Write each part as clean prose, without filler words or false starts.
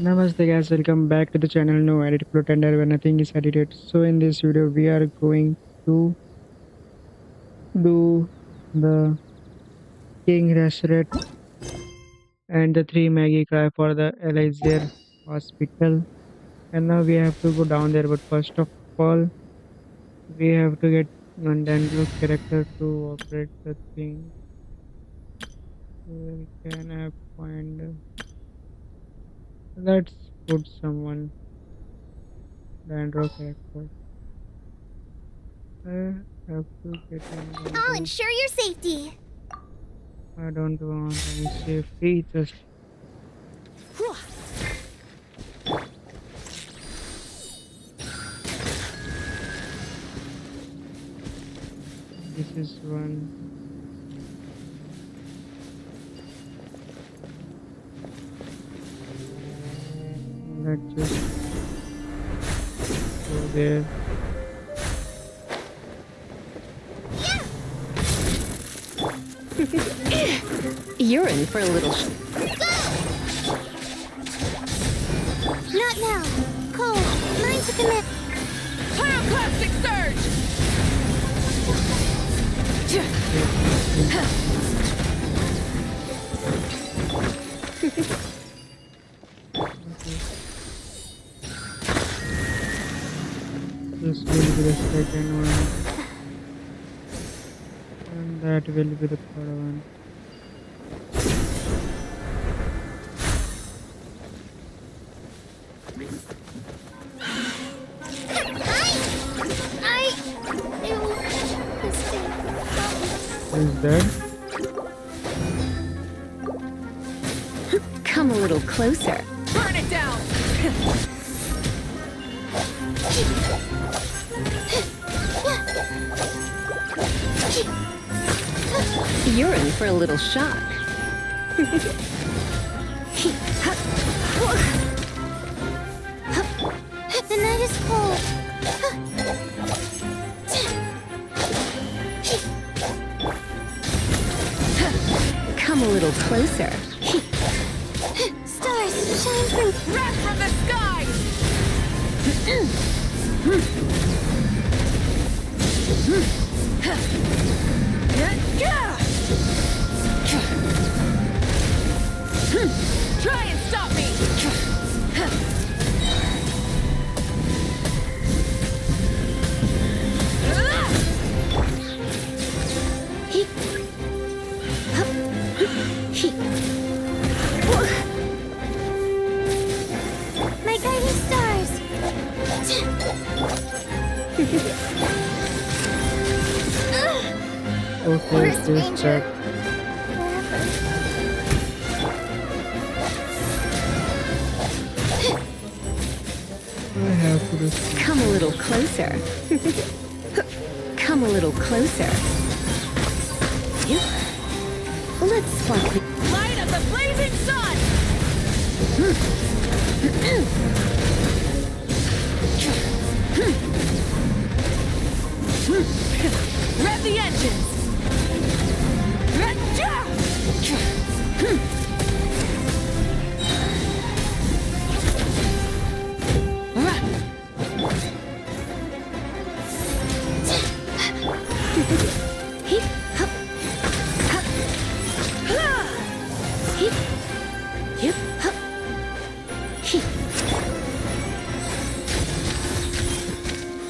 Namaste guys, welcome back to the channel No Edit Pretender where nothing is edited. So in this video we are going to do the King DESHRET and the 3 magI cry for the ELEAZAR hospital. And now we have to go down there, but first of all we have to get Nandandro character to operate the thing. Where can I find let's put someone Dandro character. I have to get in I'll Dandro. ensure your safety. I don't want any safety, just this is one. Let's just go there. You're in for a little Not now. Cole, mine to commit. pyroclastic surge! This will be the second one, and that will be the third one. Is that? Come a little closer. Burn it down! You're in for a little shock. The night is cold. Come a little closer. Stars shine from Wrath from the skies! Try and stop me! my guiding stars. Okay, Worst this danger. that. I have to do something. Come a little closer. Come a little closer. Let's spark the light of the blazing sun! Rev the engines!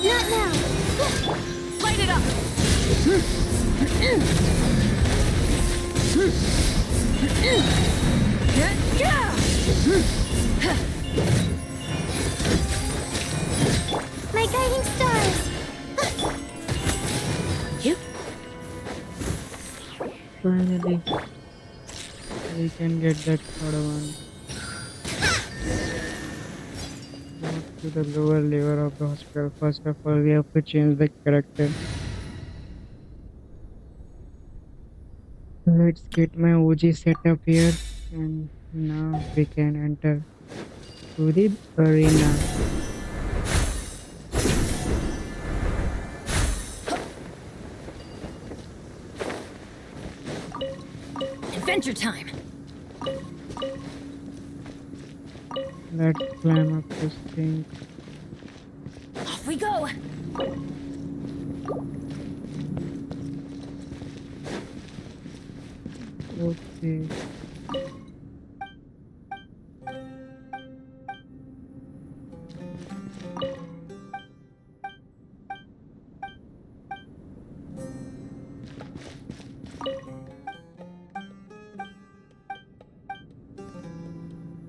Not now. Light it up! My guiding stars. Finally, we can get that third one. Move to the lower level of the hospital. First of all, we have to change the character. Let's get my OG setup here, and now we can enter to the arena. Adventure time! Let's climb up this thing. Off we go. Okay.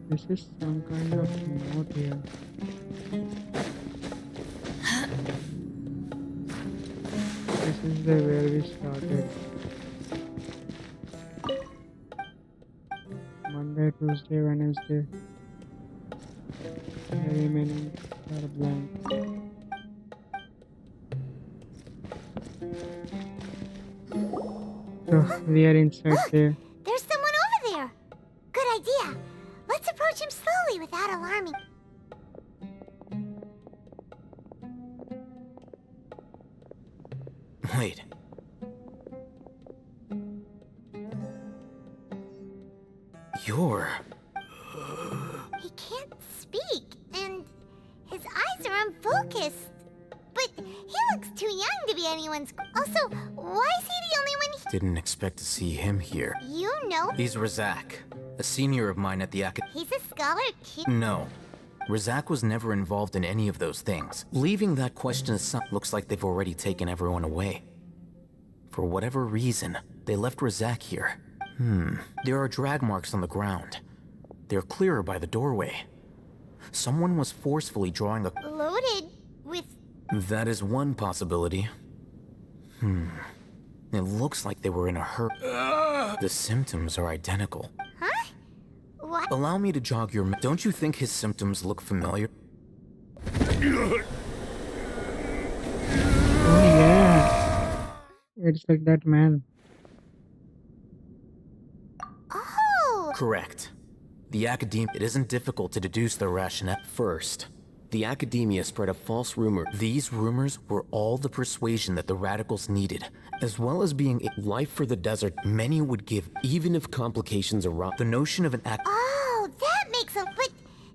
This is some kind of note here. This is the where we started. Monday, Tuesday, Wednesday. The remaining are blank. So we are inside Look! there. There's someone over there! Good idea. Let's approach him slowly without alarming. Wait. You're... He can't speak, and his eyes are unfocused. But he looks too young to be anyone's. Also, why is he the only one Didn't expect to see him here. You know? He's Razak, a senior of mine at the He's a scholar too. No. Razak was never involved in any of those things. Leaving that question aside, looks like they've already taken everyone away. For whatever reason, they left Razak here. There are drag marks on the ground. They're clearer by the doorway. Someone was forcefully drawing a... Loaded with... That is one possibility. It looks like they were in a hurry. The symptoms are identical. Huh? What? Allow me to jog your... Don't you think his symptoms look familiar? Oh yeah. It's like that man. Oh! Correct. The academia... It isn't difficult to deduce their rationale. First, the academia spread a false rumor. These rumors were all the persuasion that the radicals needed, as well as being a life for the desert many would give, even if complications arise. The notion of an act... Oh, that makes a... But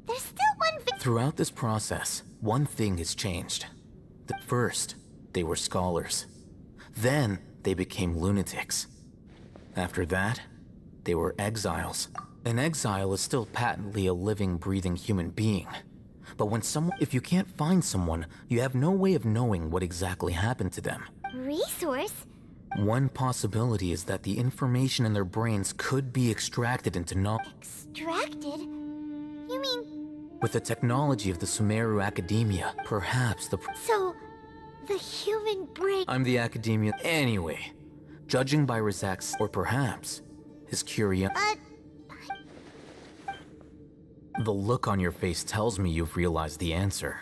there's still one thing... Throughout this process, one thing has changed. First, they were scholars. Then, they became lunatics. After that, they were exiles. An exile is still patently a living, breathing human being. But when if you can't find someone, you have no way of knowing what exactly happened to them. Resource? One possibility is that the information in their brains could be extracted into knowledge. Extracted? You mean... With the technology of the Sumeru Academia, perhaps the... So, the human brain... I'm the Academia... Anyway, judging by Razak's... Or perhaps, his curiosity... The look on your face tells me you've realized the answer.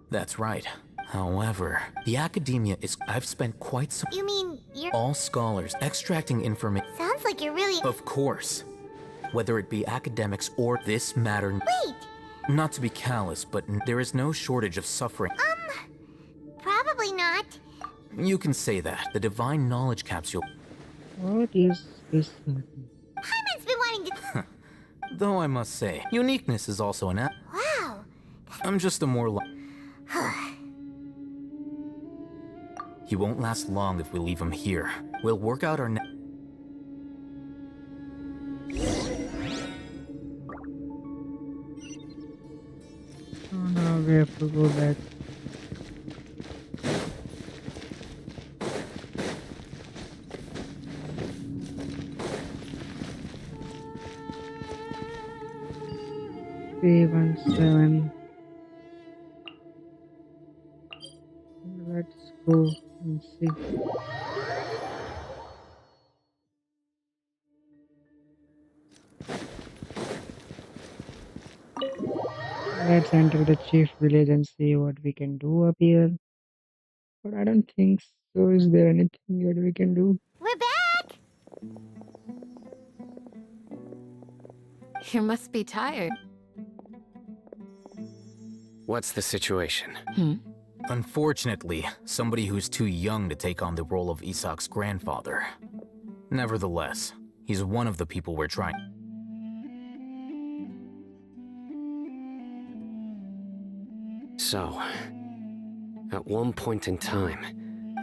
That's right. However, the academia is... I've spent quite some... You mean you're... All scholars extracting information... Sounds like you're really... Of course. Whether it be academics or this matter... Wait! Not to be callous, but there is no shortage of suffering. Probably not. You can say that. The divine knowledge capsule... What is this? Hyman's been wanting to... Though I must say, uniqueness is also an... Wow! I'm just a more... He won't last long if we leave him here. We'll work out our... Oh no, we have to go back. Three, 1, 7. Let's go and see. Let's enter the chief village and see what we can do up here. But I don't think so. Is there anything that we can do? We're back! You must be tired. What's the situation? Unfortunately, somebody who's too young to take on the role of Isak's grandfather. Nevertheless, he's one of the people we're trying. So, at one point in time,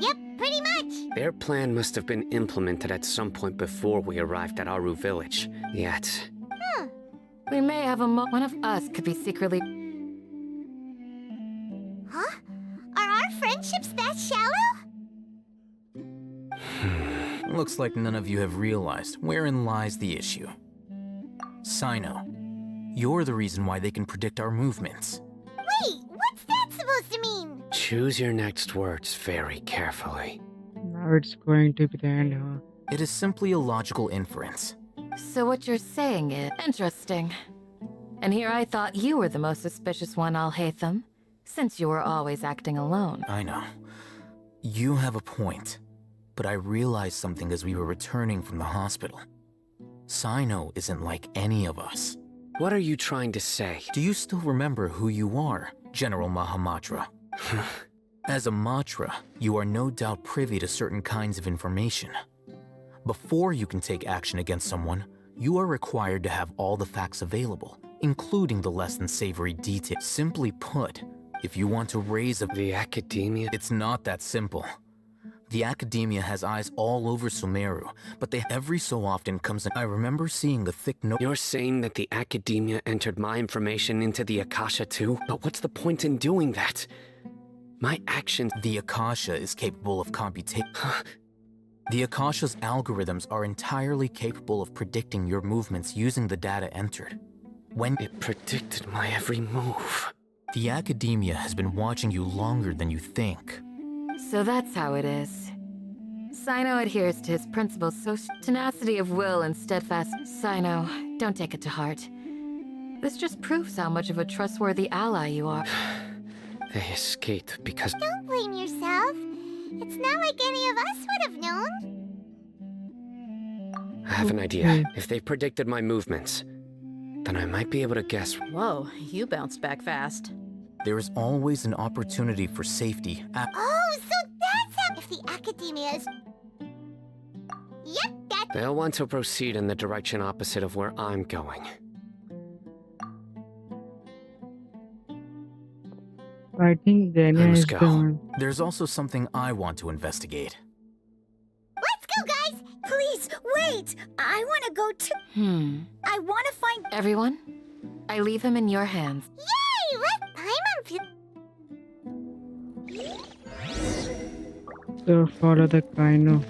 Yep, pretty much. their plan must have been implemented at some point before we arrived at Aru village. Yet, We may have one of us could be secretly. Huh? Are our friendships that shallow? Looks like none of you have realized wherein lies the issue. Sino, you're the reason why they can predict our movements. Wait, what's that supposed to mean? choose your next words very carefully. Now it's going to be the end, huh? It is simply a logical inference. So what you're saying is interesting. And here I thought you were the most suspicious one, Al-Haytham, since you were always acting alone. I know. You have a point. But I realized something as we were returning from the hospital. Sino isn't like any of us. What are you trying to say? Do you still remember who you are, General Mahamatra? As a Matra, you are no doubt privy to certain kinds of information. Before you can take action against someone, you are required to have all the facts available, including the less than savory details. Simply put, if you want to raise a... The academia? It's not that simple. The academia has eyes all over Sumeru, but they every so often comes in. I remember seeing the thick note. You're saying that the academia entered my information into the Akasha too? But what's the point in doing that? My actions... The Akasha is capable of computation. The Akasha's algorithms are entirely capable of predicting your movements using the data entered. When It predicted my every move. the academia has been watching you longer than you think. So that's how it is. Sino adheres to his principles, so tenacity of will and steadfast. Sino, don't take it to heart. This just proves how much of a trustworthy ally you are. They escaped because... Don't blame yourself. It's not like any of us would have known. I have an idea. If they predicted my movements, then I might be able to guess. Whoa, you bounced back fast. There is always an opportunity for safety. Oh, so that's how... If the academia is... Yep, that... They'll want to proceed in the direction opposite of where I'm going. I think Dania Let's is go. the one. There's also something I want to investigate. Let's go, guys! Please, wait! I want to go too. I want to find... Everyone, I leave him in your hands. Yay! Let Paimon feel... So follow the Kaino.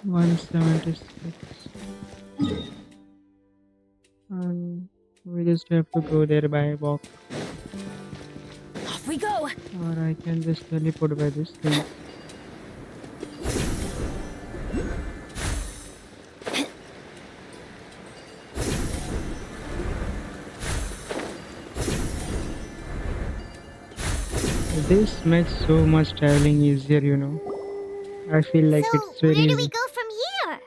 $176. And we just have to go there by walk. Off we go! Or I can just teleport by this thing. This makes so much traveling easier, you know. I feel like So, it's where very do we easy. go from here?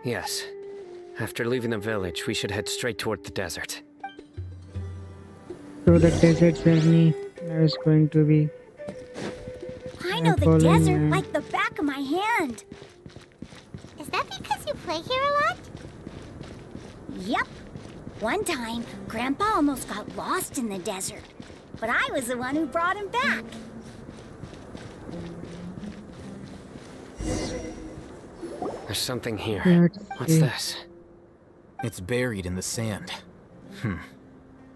Yes. After leaving the village, we should head straight toward the desert. So the desert journey is going to be... I know the following desert you. like the back of my hand. Is that because you play here a lot? Yep. One time, Grandpa almost got lost in the desert. But I was the one who brought him back. There's something here. Let's What's see. this? It's buried in the sand.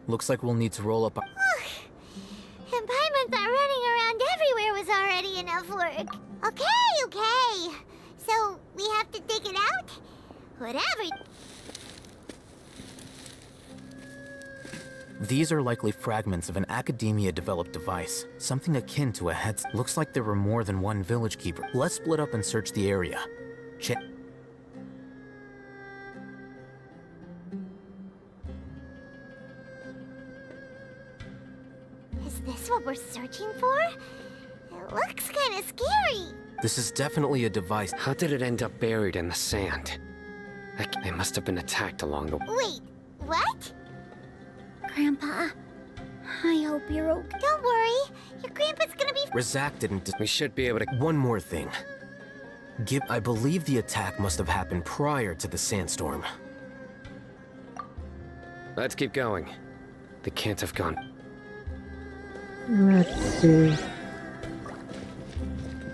Looks like we'll need to roll up. And Paimon thought running around everywhere was already enough work. Okay. So, we have to dig it out? Whatever. These are likely fragments of an academia-developed device, something akin to a headset. Looks like there were more than one village keeper. Let's split up and search the area. Check. Is this what we're searching for? It looks kind of scary. This is definitely a device. How did it end up buried in the sand? They must have been attacked along the... Wait, What? Grandpa, I hope you're okay. Don't worry. Your grandpa's gonna be... Razak didn't. We should be able to. One more thing. I believe the attack must have happened prior to the sandstorm. Let's keep going. They can't have gone. Let's see.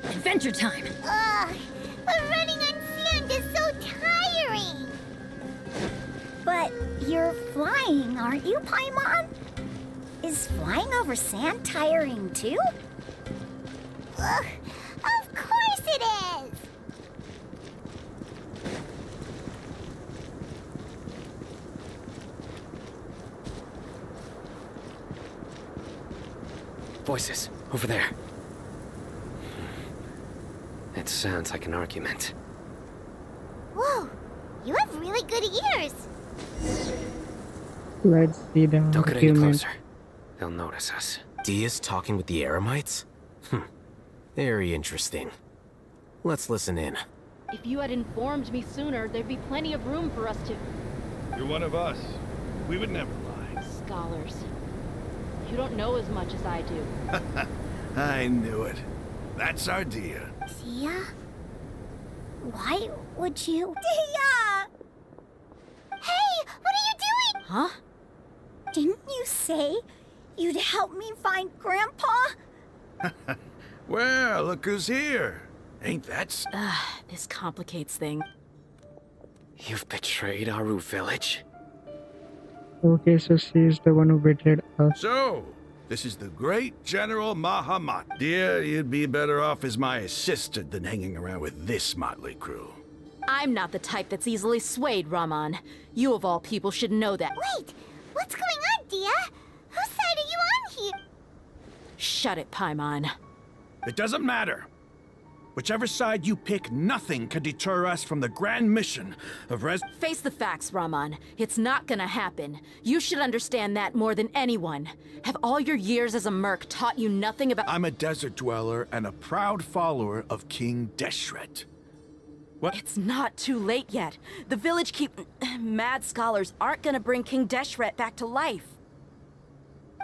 Adventure time! Ugh, but running on sand is so tiring. But you're flying, aren't you, Paimon? Is flying over sand tiring too? Ugh, of course it is. Voices, over there. It sounds like an argument. Whoa, you have really good ears. Let's see the Don't get any argument. closer. They'll notice us. Dia's talking with the Eremites? Very interesting. Let's listen in. If you had informed me sooner, there'd be plenty of room for us to... You're one of us. We would never lie. Scholars. You don't know as much as I do. I knew it. That's our Dia. Dia? Why would you? Dia! Hey, what are you doing? Huh? Didn't you say you'd help me find Grandpa? Well, look who's here. Ain't that This complicates things. You've betrayed Aru village? Okay, so she is the one who betrayed us. So, this is the great General Mahamat. Dia, you'd be better off as my assistant than hanging around with this motley crew. I'm not the type that's easily swayed, Raman. You of all people should know that. Wait, what's going on, Dia? Whose side are you on here? Shut it, Paimon. It doesn't matter. Whichever side you pick, nothing can deter us from the grand mission of Face the facts, Raman. It's not gonna happen. You should understand that more than anyone. Have all your years as a merc taught you nothing about— I'm a desert dweller and a proud follower of King DESHRET. What? It's not too late yet. The village mad scholars aren't gonna bring King DESHRET back to life.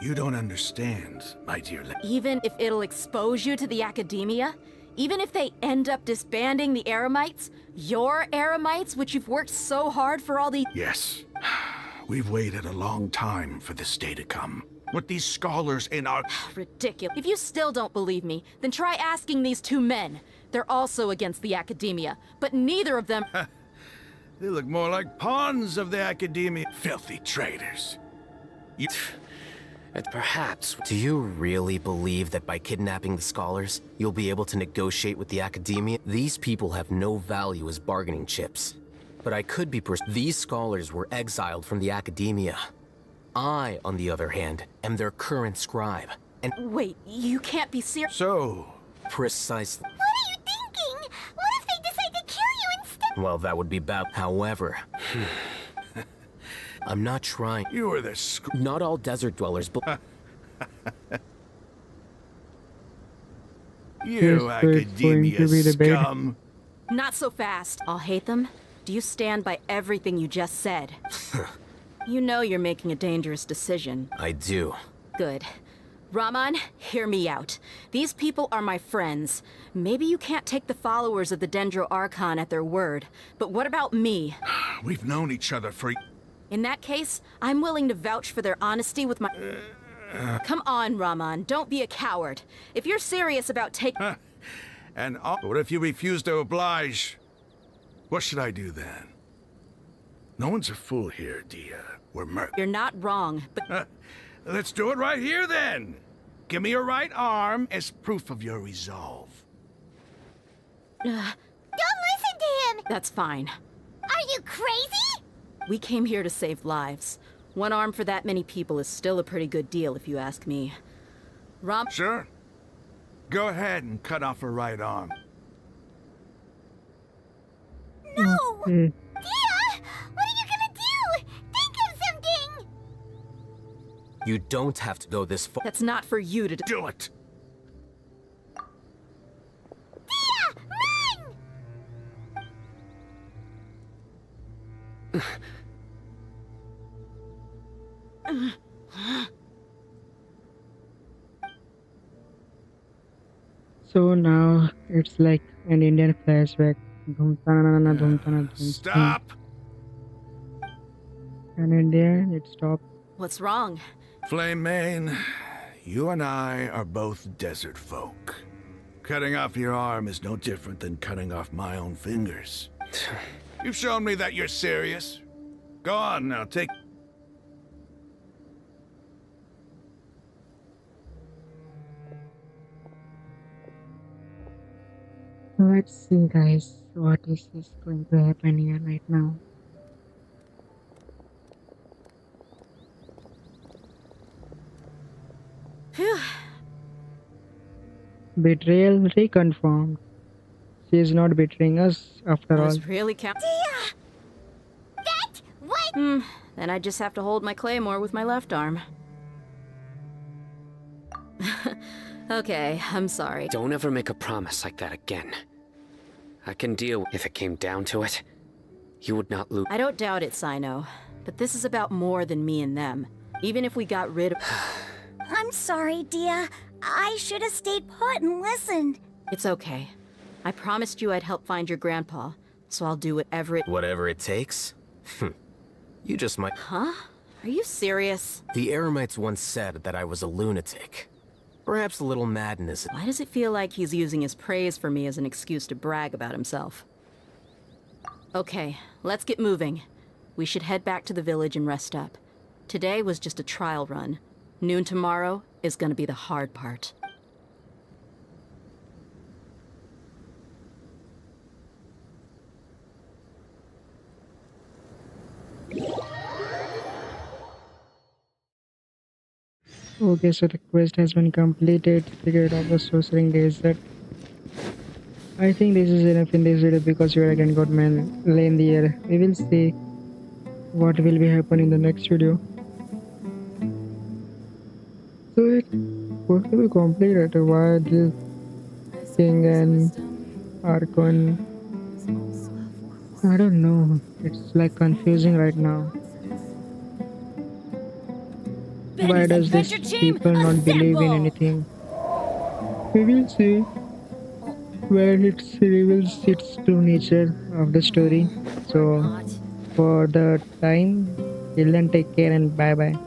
You don't understand, my dear Even if it'll expose you to the academia, even if they end up disbanding the Eremites, your Eremites, which you've worked so hard for all these— Yes. We've waited a long time for this day to come. With these scholars in our... Ridiculous. If you still don't believe me, then try asking these two men. They're also against the academia, but neither of them— They look more like pawns of the academia. Filthy traitors. You... And perhaps... Do you really believe that by kidnapping the scholars, you'll be able to negotiate with the academia? These people have no value as bargaining chips. But I could be These scholars were exiled from the academia. I, on the other hand, am their current scribe. And Wait, you can't be serious. So... precisely. What are you thinking? What if they decide to kill you instead? Well, that would be bad. However, I'm not trying. You were the Not all desert dwellers, but You Yes, so it's going academia to be the bait. scum. Not so fast. I'll hate them. Do you stand by everything you just said? You know you're making a dangerous decision. I do. Good. Raman, hear me out. These people are my friends. Maybe you can't take the followers of the Dendro Archon at their word, but what about me? We've known each other for... In that case, I'm willing to vouch for their honesty with my— Come on, Raman, don't be a coward. If you're serious about taking— And what if you refuse to oblige? What should I do then? No one's a fool here, Dia. We're merc. You're not wrong, but— Let's do it right here then. Give me your right arm as proof of your resolve. Don't listen to him! That's fine. Are you crazy? We came here to save lives. One arm for that many people is still a pretty good deal, if you ask me. Sure. Go ahead and cut off her right arm. No! Okay. Dia! What are you gonna do? Think of something! You don't have to go this far. That's not for you to do. Do it! Dia! Run! So now it's like an Indian flashback. Dhum tanana dhum tana dhum dhum. Stop! An Indian, it stopped. What's wrong? Flame Mane, you and I are both desert folk. Cutting off your arm is no different than cutting off my own fingers. You've shown me that you're serious. Go on now, take... Let's see, guys, what is this going to happen here right now? Phew. Betrayal reconfirmed. She is not betraying us after I all. was really count. That what? Then I just have to hold my claymore with my left arm. Okay, I'm sorry. Don't ever make a promise like that again. I can deal if it came down to it. You would not lose. I don't doubt it, Sino. But this is about more than me and them. Even if we got rid of... I'm sorry, Dia. I should have stayed put and listened. It's okay. I promised you I'd help find your grandpa, so I'll do whatever it... Whatever it takes? You just might... Huh? Are you serious? The Eremites once said that I was a lunatic. Perhaps a little madness. Why does it feel like he's using his praise for me as an excuse to brag about himself? Okay, let's get moving. We should head back to the village and rest up. Today was just a trial run. Noon tomorrow is gonna be the hard part. Okay, so the quest has been completed. Figured out the sorcering desert. I think this is enough in this video because your again got man lengthier. We will see what will be happen in the next video. So it was to be completed. Why this king and ARCHN? I don't know. It's like confusing right now. Why does this people not believe in anything? We will see where it reveals its true nature of the story. So for the time, till then, take care and bye bye.